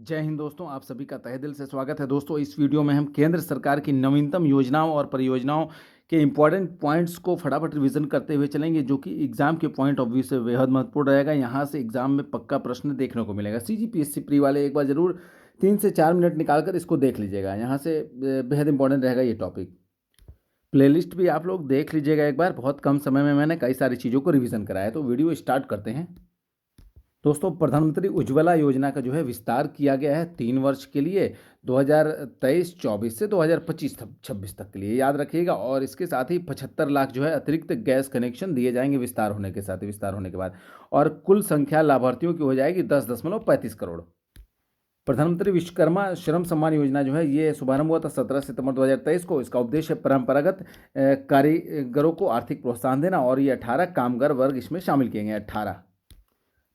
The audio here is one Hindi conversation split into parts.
जय हिंद दोस्तों, आप सभी का तहे दिल से स्वागत है। दोस्तों, इस वीडियो में हम केंद्र सरकार की नवीनतम योजनाओं और परियोजनाओं के इम्पोर्टेंट पॉइंट्स को फटाफट रिवीजन करते हुए चलेंगे, जो कि एग्जाम के पॉइंट ऑफ व्यू से बेहद महत्वपूर्ण रहेगा। यहाँ से एग्जाम में पक्का प्रश्न देखने को मिलेगा। सीजीपीएससी प्री वाले एक बार जरूर 3 से 4 मिनट निकाल कर इसको देख लीजिएगा। यहाँ से बेहद इंपॉर्टेंट रहेगा ये टॉपिक। प्लेलिस्ट भी आप लोग देख लीजिएगा एक बार। बहुत कम समय में मैंने कई सारी चीज़ों को रिवीजन कराया है। तो वीडियो स्टार्ट करते हैं। दोस्तों, प्रधानमंत्री उज्ज्वला योजना का जो है विस्तार किया गया है 3 वर्ष के लिए, 2023-24 से 2025-26 तक के लिए, याद रखिएगा। और इसके साथ ही 75 लाख जो है अतिरिक्त गैस कनेक्शन दिए जाएंगे विस्तार होने के साथ, विस्तार होने के बाद। और कुल संख्या लाभार्थियों की हो जाएगी 10.35 करोड़। प्रधानमंत्री विश्वकर्मा श्रम सम्मान योजना जो है ये शुभारंभ हुआ था 17 सितंबर 2023 को। इसका उद्देश्य परंपरागत कारीगरों को आर्थिक प्रोत्साहन देना, और ये 18 कामगार वर्ग इसमें शामिल किए गए हैं। 18।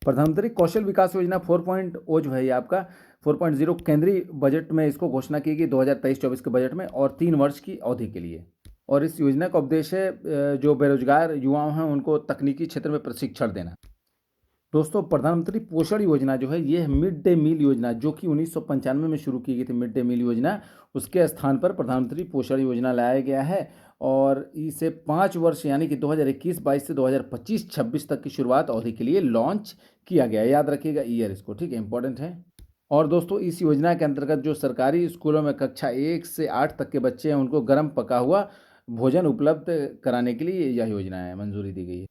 प्रधानमंत्री कौशल विकास योजना 4.0 जो है ये आपका 4.0 केंद्रीय बजट में इसको घोषणा की गई 2023-24 के बजट में, और 3 वर्ष की अवधि के लिए। और इस योजना का उद्देश्य जो बेरोजगार युवाओं हैं उनको तकनीकी क्षेत्र में प्रशिक्षण देना। दोस्तों, प्रधानमंत्री पोषण योजना जो है ये मिड डे मील योजना, जो कि 1995 में शुरू की गई थी मिड डे मील योजना, उसके स्थान पर प्रधानमंत्री पोषण योजना लाया गया है। और इसे 5 वर्ष यानी कि 2021-22 से 2025-26 तक की शुरुआत अवधि के लिए लॉन्च किया गया है। याद रखिएगा ईयर इसको, ठीक है, इंपॉर्टेंट है। और दोस्तों, इस योजना के अंतर्गत जो सरकारी स्कूलों में कक्षा 1 से 8 तक के बच्चे हैं उनको गर्म पका हुआ भोजन उपलब्ध कराने के लिए यह योजना है, मंजूरी दी गई है।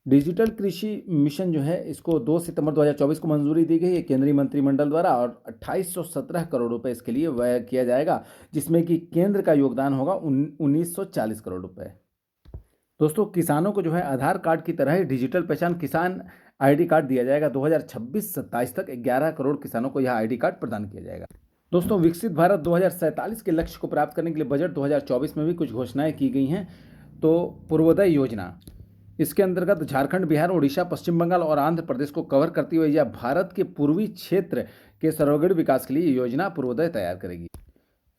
डिजिटल कृषि मिशन जो है इसको 2 सितंबर 2024 को मंजूरी दी गई है केंद्रीय मंत्रिमंडल द्वारा, और 2817 करोड़ रुपए इसके लिए व्यय किया जाएगा, जिसमें कि केंद्र का योगदान होगा 1940 करोड़ रुपए। दोस्तों, किसानों को जो है आधार कार्ड की तरह ही डिजिटल पहचान किसान आईडी कार्ड दिया जाएगा। 2026-27 तक 11 करोड़ किसानों को यह आईडी कार्ड प्रदान किया जाएगा। दोस्तों, विकसित भारत 2047 के लक्ष्य को प्राप्त करने के लिए बजट 2024 में भी कुछ घोषणाएं की गई हैं। तो पूर्वोदय योजना, इसके अंतर्गत झारखंड, बिहार, उड़ीसा, पश्चिम बंगाल और आंध्र प्रदेश को कवर करती हुए यह भारत के पूर्वी क्षेत्र के सर्वग्र विकास के लिए योजना पूर्वोदय तैयार करेगी।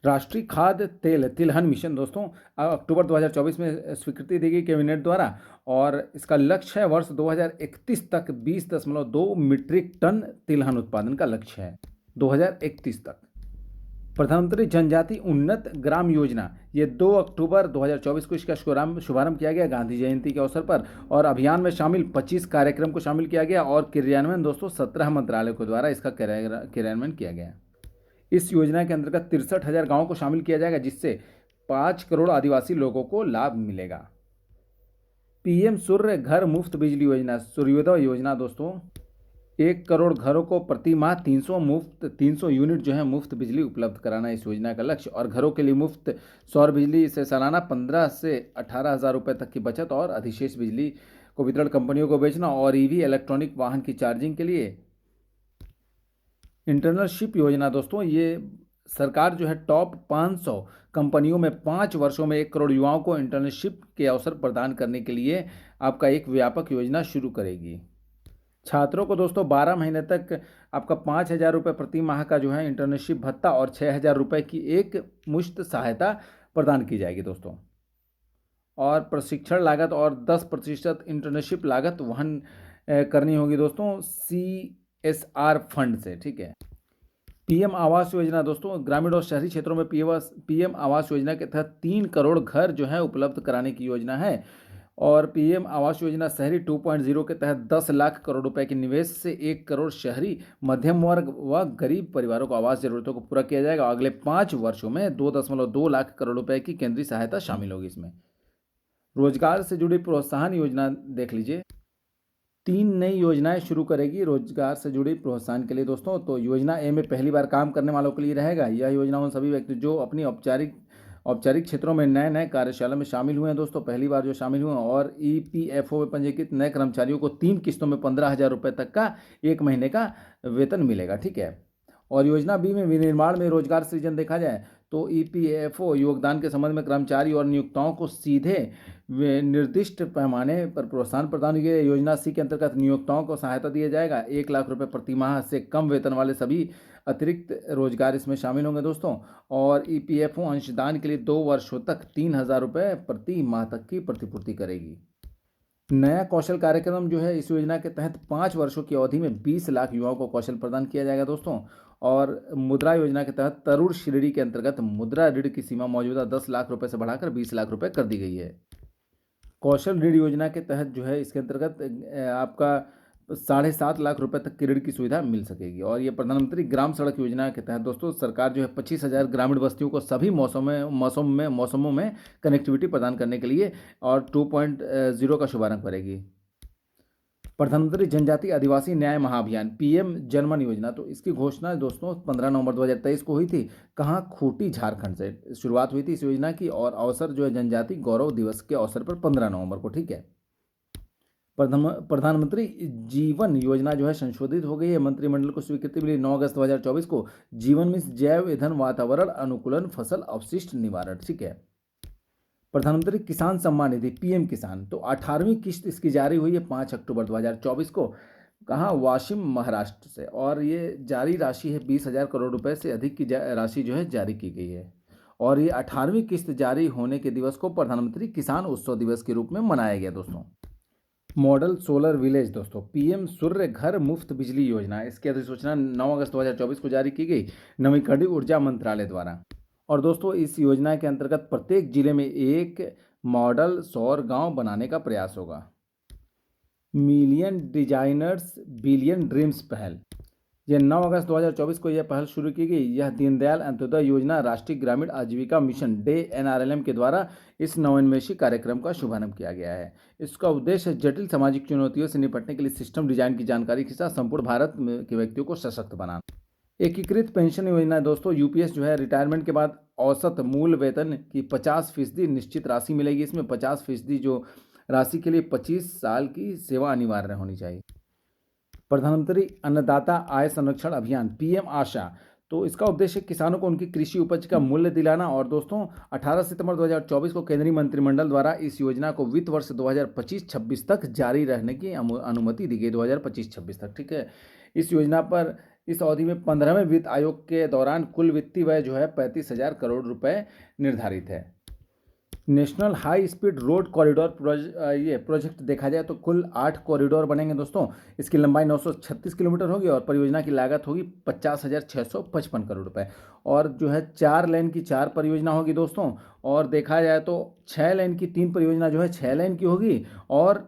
राष्ट्रीय खाद्य तेल तिलहन मिशन दोस्तों अक्टूबर 2024 में स्वीकृति दी गई कैबिनेट द्वारा, और इसका लक्ष्य है वर्ष 2031 तक 20.2 मीट्रिक टन तिलहन उत्पादन का लक्ष्य है 2031 तक। प्रधानमंत्री जनजाति उन्नत ग्राम योजना, ये 2 अक्टूबर 2024 को इसका शुभारंभ किया गया गांधी जयंती के अवसर पर, और अभियान में शामिल 25 कार्यक्रम को शामिल किया गया, और क्रियान्वयन दोस्तों 17 मंत्रालयों के द्वारा इसका क्रियान्वयन किया गया। इस योजना के अंतर्गत 63,000 गाँवों को शामिल किया जाएगा, जिससे 5 करोड़ आदिवासी लोगों को लाभ मिलेगा। पीएम सूर्य घर मुफ्त बिजली योजना, सूर्योदय योजना दोस्तों, 1 करोड़ घरों को प्रति माह 300 यूनिट जो है मुफ्त बिजली उपलब्ध कराना इस योजना का लक्ष्य। और घरों के लिए मुफ्त सौर बिजली से सालाना 15 से 18,000 रुपये तक की बचत, और अधिशेष बिजली को वितरण कंपनियों को बेचना। और ईवी इलेक्ट्रॉनिक वाहन की चार्जिंग के लिए इंटर्नशिप योजना दोस्तों, ये सरकार जो है टॉप 500 कंपनियों में 5 वर्षों में 1 करोड़ युवाओं को इंटर्नशिप के अवसर प्रदान करने के लिए आपका एक व्यापक योजना शुरू करेगी। छात्रों को दोस्तों 12 महीने तक आपका 5,000 रुपये प्रति माह का जो है इंटर्नशिप भत्ता, और 6,000 रुपये की एक मुश्त सहायता प्रदान की जाएगी दोस्तों। और प्रशिक्षण लागत और 10% इंटर्नशिप लागत वहन करनी होगी दोस्तों CSR फंड से, ठीक है। पीएम आवास योजना दोस्तों, ग्रामीण और शहरी क्षेत्रों में पीएम आवास योजना के तहत 3 करोड़ घर जो है उपलब्ध कराने की योजना है। और पीएम आवास योजना शहरी 2.0 के तहत 10 लाख करोड़ रुपए के निवेश से 1 करोड़ शहरी मध्यम वर्ग व गरीब परिवारों को आवास जरूरतों को पूरा किया जाएगा। अगले 5 वर्षों में 2.2 लाख करोड़ रुपए की केंद्रीय सहायता शामिल होगी इसमें। रोजगार से जुड़ी प्रोत्साहन योजना देख लीजिए, 3 नई योजनाएं शुरू करेगी रोजगार से जुड़ी प्रोत्साहन के लिए दोस्तों। तो योजना ए में पहली बार काम करने वालों के लिए रहेगा। यह योजना उन सभी व्यक्ति जो अपनी औपचारिक क्षेत्रों में नए कार्यशाला में शामिल हुए हैं दोस्तों, पहली बार जो शामिल हुए हैं, और EPFO में पंजीकृत नए कर्मचारियों को 3 किस्तों में 15,000 रुपये तक का 1 महीने का वेतन मिलेगा, ठीक है। और योजना बी में विनिर्माण में रोजगार सृजन देखा जाए तो EPFO योगदान के संबंध में कर्मचारी और नियोक्ताओं को सीधे निर्दिष्ट पैमाने पर प्रोत्साहन प्रदान किया। योजना सी के अंतर्गत नियोक्ताओं को सहायता दिया जाएगा। 1 लाख रुपए प्रति माह से कम वेतन वाले सभी अतिरिक्त रोजगार इसमें शामिल होंगे दोस्तों। और EPFO अंशदान के लिए 2 वर्षों तक 3,000 रुपये प्रति माह तक की प्रतिपूर्ति करेगी। नया कौशल कार्यक्रम जो है इस योजना के तहत 5 वर्षों की अवधि में 20 लाख युवाओं को कौशल प्रदान किया जाएगा दोस्तों। और मुद्रा योजना के तहत तरुण श्रेणी के अंतर्गत मुद्रा ऋण की सीमा मौजूदा 10 लाख रुपए से बढ़ाकर 20 लाख रुपए कर दी गई है। कौशल ऋण योजना के तहत जो है इसके अंतर्गत आपका 7.5 लाख रुपए तक की ऋण की सुविधा मिल सकेगी। और ये प्रधानमंत्री ग्राम सड़क योजना के तहत दोस्तों सरकार जो है 25,000 ग्रामीण बस्तियों को सभी मौसमों में कनेक्टिविटी प्रदान करने के लिए और 2.0 का शुभारंभ करेगी। प्रधानमंत्री जनजातीय आदिवासी न्याय महाअभियान पीएम जनमन योजना, तो इसकी घोषणा दोस्तों 15 नवंबर 2023 को हुई थी। कहाँ? खूंटी झारखंड से शुरुआत हुई थी इस योजना की और अवसर जो है जनजाति गौरव दिवस के अवसर पर 15 नवंबर को। ठीक है। प्रधानमंत्री जीवन योजना जो है संशोधित हो गई है। मंत्रिमंडल को स्वीकृति मिली 9 अगस्त 2024 को। जीवन में जैव ईंधन वातावरण अनुकूलन फसल अवशिष्ट निवारण। ठीक है। प्रधानमंत्री किसान सम्मान निधि पीएम किसान, तो 18वीं किस्त इसकी जारी हुई है 5 अक्टूबर 2024 को। कहाँ? वाशिम महाराष्ट्र से। और ये जारी राशि है 20,000 करोड़ रुपए से अधिक की राशि जो है जारी की गई है। और ये 18वीं किस्त जारी होने के दिवस को प्रधानमंत्री किसान उत्सव दिवस के रूप में मनाया गया दोस्तों। मॉडल सोलर विलेज दोस्तों पीएम सूर्य घर मुफ्त बिजली योजना, इसकी अधिसूचना 9 अगस्त 2024 को जारी की गई नवीकरणीय ऊर्जा मंत्रालय द्वारा। और दोस्तों इस योजना के अंतर्गत प्रत्येक जिले में एक मॉडल सौर गांव बनाने का प्रयास होगा। मिलियन डिजाइनर्स बिलियन ड्रीम्स पहल, यह 9 अगस्त 2024 को यह पहल शुरू की गई। यह दीनदयाल अंत्योदय योजना राष्ट्रीय ग्रामीण आजीविका मिशन डे एनआरएलएम के द्वारा इस नवोन्मेषी कार्यक्रम का शुभारंभ किया गया है। इसका उद्देश्य जटिल सामाजिक चुनौतियों से निपटने के लिए सिस्टम डिजाइन की जानकारी के साथ संपूर्ण भारत के व्यक्तियों को सशक्त बनाना। एकीकृत पेंशन योजना दोस्तों यूपीएस जो है रिटायरमेंट के बाद औसत मूल वेतन की 50% निश्चित राशि मिलेगी। इसमें 50% जो राशि के लिए 25 साल की सेवा अनिवार्य होनी चाहिए। प्रधानमंत्री अन्नदाता आय संरक्षण अभियान पीएम आशा, तो इसका उद्देश्य किसानों को उनकी कृषि उपज का मूल्य दिलाना। और दोस्तों 18 सितंबर 2024 को केंद्रीय मंत्रिमंडल द्वारा इस योजना को वित्त वर्ष 2025-26 तक जारी रहने की अनुमति दी गई। 2025-26 तक। ठीक है। इस योजना पर इस अवधि में 15वें वित्त आयोग के दौरान कुल वित्तीय व्यय जो है 35,000 करोड़ रुपए निर्धारित है। National high speed road corridor project देखा जाए तो कुल 8 कॉरिडोर बनेंगे दोस्तों। इसकी लंबाई 936 किलोमीटर होगी और परियोजना की लागत होगी 50,655 करोड़ रुपए। और जो है 4 लेन की 4 परियोजना होगी दोस्तों। और देखा जाए तो 6 लेन की 3 परियोजना जो है 6 लेन की होगी और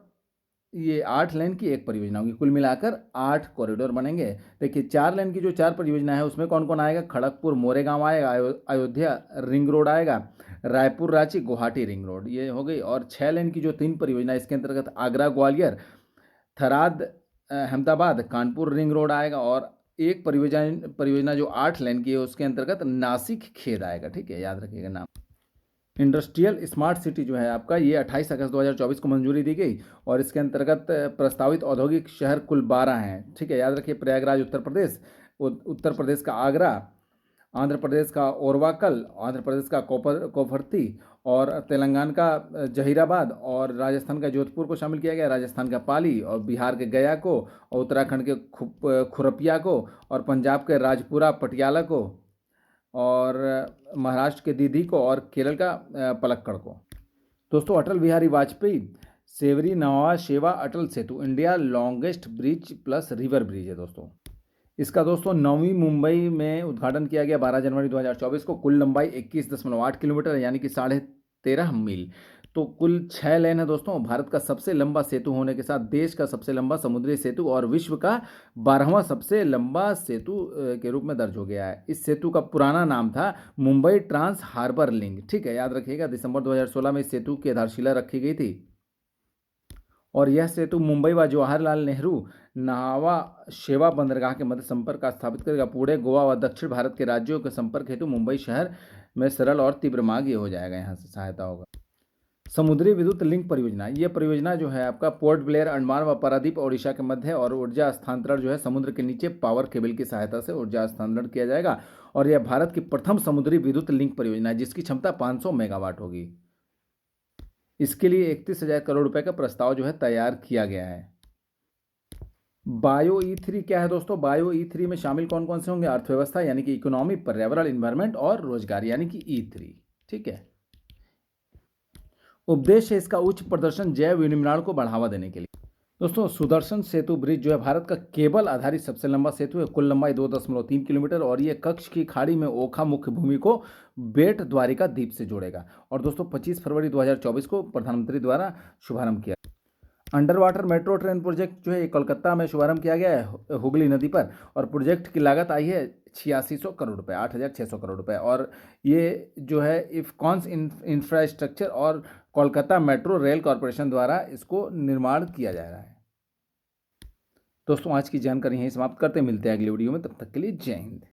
ये 8 लेन की 1 परियोजना होगी। कुल मिलाकर 8 कॉरिडोर बनेंगे। देखिए 4 लेन की जो 4 परियोजना है उसमें कौन कौन आएगा? खड़गपुर मोरेगांव आएगा, अयोध्या रिंग रोड आएगा, रायपुर रांची गुवाहाटी रिंग रोड ये हो गई। और 6 लेन की जो 3 परियोजना इसके अंतर्गत आगरा ग्वालियर, थराद अहमदाबाद कानपुर रिंग रोड आएगा। और एक परियोजना जो 8 लेन की है उसके अंतर्गत नासिक खेद आएगा। ठीक है, याद रखिएगा नाम। इंडस्ट्रियल स्मार्ट सिटी जो है आपका ये 28 अगस्त 2024 को मंजूरी दी गई। और इसके अंतर्गत प्रस्तावित औद्योगिक शहर कुल 12 हैं। ठीक है, याद रखिए प्रयागराज उत्तर प्रदेश, उत्तर प्रदेश का आगरा, आंध्र प्रदेश का ओरवाकल, आंध्र प्रदेश का कोफरती और तेलंगाना का जहीराबाद और राजस्थान का जोधपुर को शामिल किया गया, राजस्थान का पाली और बिहार के गया को और उत्तराखंड के खुरपिया को और पंजाब के राजपुरा पटियाला को और महाराष्ट्र के दीदी को और केरल का पलक्कड़ को। दोस्तों Atal Bihari Vajpayee Sewri Nhava Sheva Atal Setu India longest bridge plus river bridge है दोस्तों। इसका दोस्तों नवी मुंबई में उद्घाटन किया गया 12 जनवरी 2024 को। कुल लंबाई 21.8 किलोमीटर यानी कि 13.5 मील। तो कुल 6 लेन है दोस्तों। भारत का सबसे लंबा सेतु होने के साथ देश का सबसे लंबा समुद्री सेतु और विश्व का 12वां सबसे लंबा सेतु के रूप में दर्ज हो गया है। इस सेतु का पुराना नाम था मुंबई ट्रांस हार्बर लिंक। ठीक है, याद रखिएगा दिसंबर 2016 में इस सेतु की आधारशिला रखी गई थी। और यह सेतु मुंबई व जवाहरलाल नेहरू नावा शेवा बंदरगाह के मध्य संपर्क का स्थापित करेगा। पूरे गोवा व दक्षिण भारत के राज्यों के संपर्क हेतु मुंबई शहर में सरल और तीव्र मार्ग ये हो जाएगा, यहाँ से सहायता होगा। समुद्री विद्युत लिंक परियोजना, ये परियोजना जो है आपका पोर्ट ब्लेयर अंडमान व पारादीप ओडिशा के मध्य है और ऊर्जा स्थानांतरण जो है समुद्र के नीचे पावर केबल की सहायता से ऊर्जा स्थानांतरण किया जाएगा। और यह भारत की प्रथम समुद्री विद्युत लिंक परियोजना है जिसकी क्षमता 500 मेगावाट होगी। इसके लिए 31,000 करोड़ रुपए का प्रस्ताव जो है तैयार किया गया है। बायो E3 क्या है दोस्तों? बायो E3 में शामिल कौन कौन से होंगे? अर्थव्यवस्था यानी कि इकोनॉमी, पर्यावरण इन्वायरमेंट और रोजगार यानी कि E3। ठीक है। उद्देश्य है इसका उच्च प्रदर्शन जैव विनिर्माण को बढ़ावा देने के लिए। दोस्तों, सुदर्शन सेतु ब्रिज जो है भारत का केबल आधारित सबसे लंबा सेतु है। कुल लंबाई 2.3 किलोमीटर और ये कच्छ की खाड़ी में ओखा मुख्य भूमि को बेट द्वारिका द्वीप से जोड़ेगा। और दोस्तों 25 फरवरी 2024 को प्रधानमंत्री द्वारा शुभारंभ किया। Under water metro train project जो है ये कोलकाता में शुभारंभ किया गया है हुगली नदी पर। और प्रोजेक्ट की लागत आई है 8600 करोड़ रुपए, 8600 करोड़ रुपए। और ये जो है इफकॉन्स इंफ्रास्ट्रक्चर और कोलकाता मेट्रो रेल कॉरपोरेशन द्वारा इसको निर्माण किया जा रहा है। दोस्तों, आज की जानकारी यहीं समाप्त करते हैं। मिलते हैं अगली वीडियो में, तब तक के लिए जय हिंद।